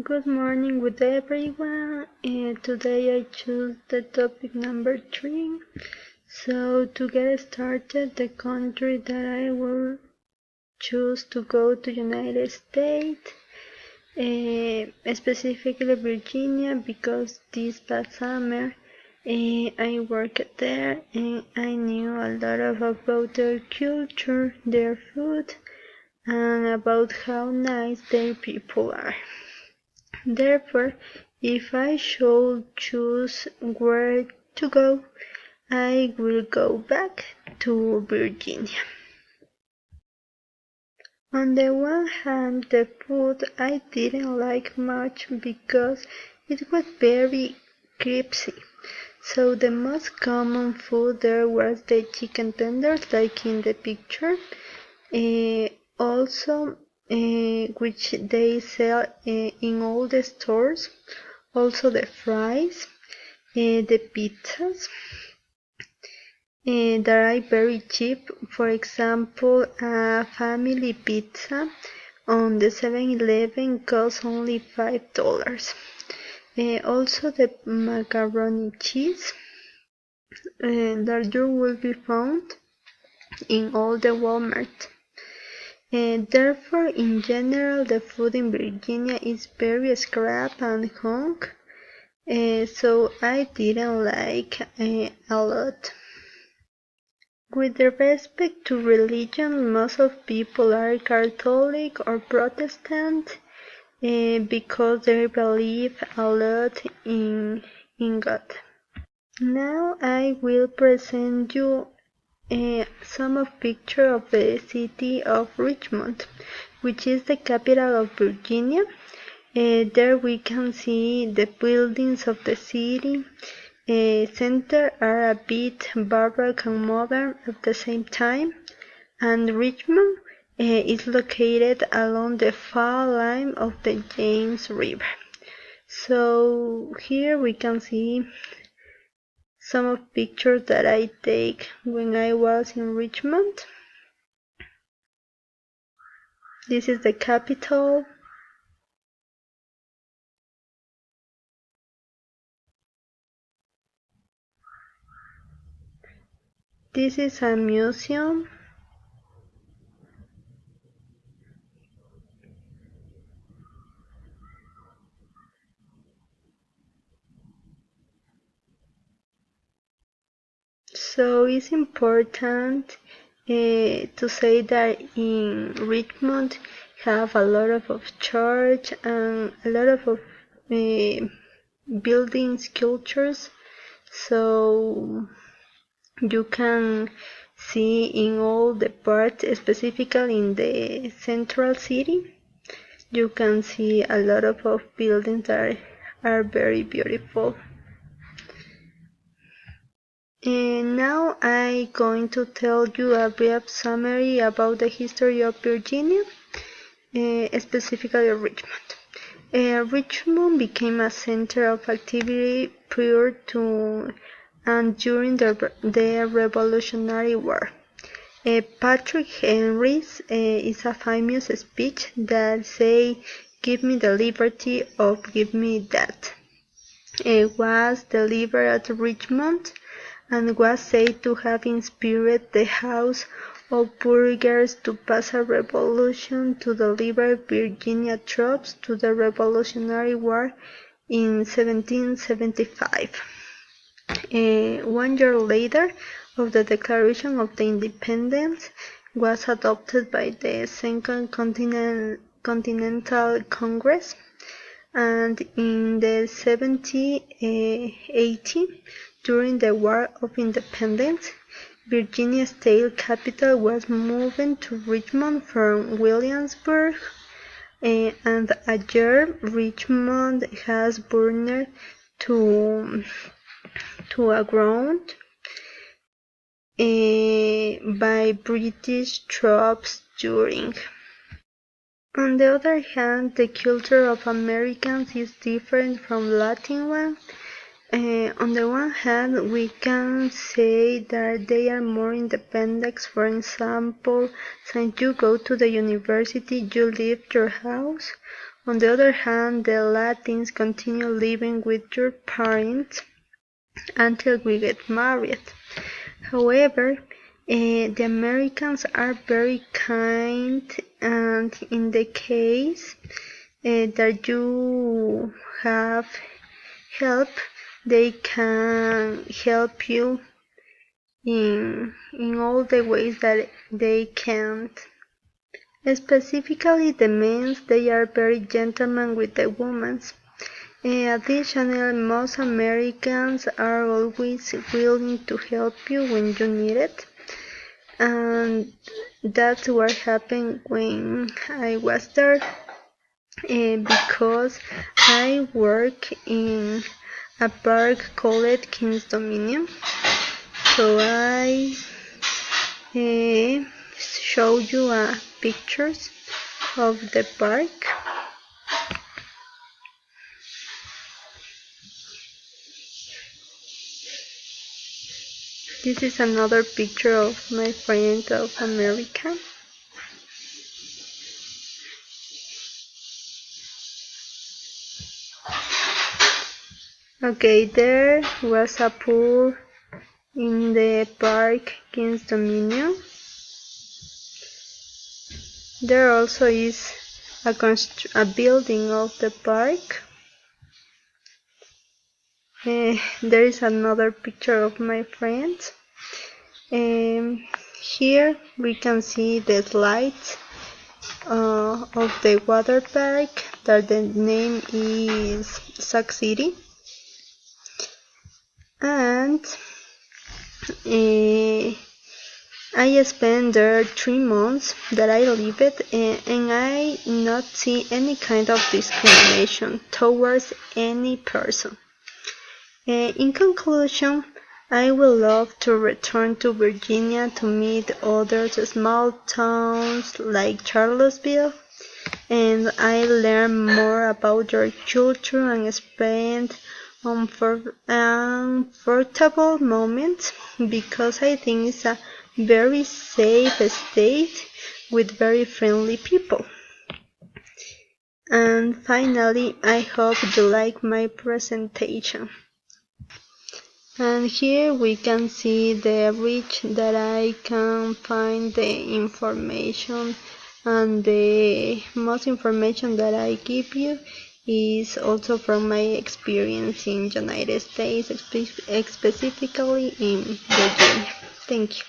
Good morning with everyone. Today I choose the topic number 3. So to get started, the country that I will choose to go to United States, specifically Virginia, because this past summer I worked there and I knew a lot about their culture, their food, and about how nice their people are. Therefore, if I should choose where to go, I will go back to Virginia. On the one hand, the food I didn't like much because it was very crispy. So the most common food there was the chicken tenders, like in the picture. Also, which they sell in all the stores. Also the fries, the pizzas that are very cheap. For example, a family pizza on the 7-Eleven costs only $5. Also the macaroni cheese that you will be found in all the Walmart. Therefore, in general, the food in Virginia is very scrap and hunk, so I didn't like a lot. With respect to religion, most of people are Catholic or Protestant because they believe a lot in God. Now I will present you some of picture of the city of Richmond, which is the capital of Virginia. There we can see the buildings of the city. Center are a bit baroque and modern at the same time, and Richmond is located along the far line of the James River. So here we can see some of pictures that I take when I was in Richmond. This is the capital. This is a museum. So it's important to say that in Richmond have a lot of church and a lot of buildings, cultures. So you can see in all the parts, specifically in the central city, you can see a lot of buildings that are very beautiful. And now I'm going to tell you a brief summary about the history of Virginia, specifically Richmond. Richmond became a center of activity prior to and during the Revolutionary War. Patrick Henry's is a famous speech that say, "Give me the liberty or give me that." It was delivered at Richmond and was said to have inspired the House of Burghers to pass a resolution to deliver Virginia troops to the Revolutionary War in 1775. 1 year later, of the Declaration of the Independence was adopted by the Second Continental Congress, and in the 1780, during the War of Independence, Virginia state capital was moved to Richmond from Williamsburg, and a year Richmond has burned to a ground by British troops during. On the other hand, the culture of Americans is different from Latin one. On the one hand, we can say that they are more independent. For example, since you go to the university, you leave your house, On the other hand, the Latins continue living with your parents until we get married. However, the Americans are very kind, and in the case that you have help, they can help you in all the ways that they can't. Specifically, the men, they are very gentlemen with the women. Additionally, most Americans are always willing to help you when you need it. And that's what happened when I was there, because I work in a park called Kings Dominion. So I show you pictures of the park. This is another picture of my friend of America. Okay, there was a pool in the park Kings Dominion. There also is a building of the park. There is another picture of my friends. Here we can see the slides of the water park, that the name is Sac City. And I spent there 3 months that I lived, and I not see any kind of discrimination towards any person. In conclusion, I would love to return to Virginia to meet other small towns like Charlottesville, and I learn more about your culture and spend unforgettable moments, because I think it's a very safe state with very friendly people. And finally, I hope you like my presentation. And here we can see the reach that I can find the information, and the most information that I give you is also from my experience in United States, specifically in Virginia. Thank you.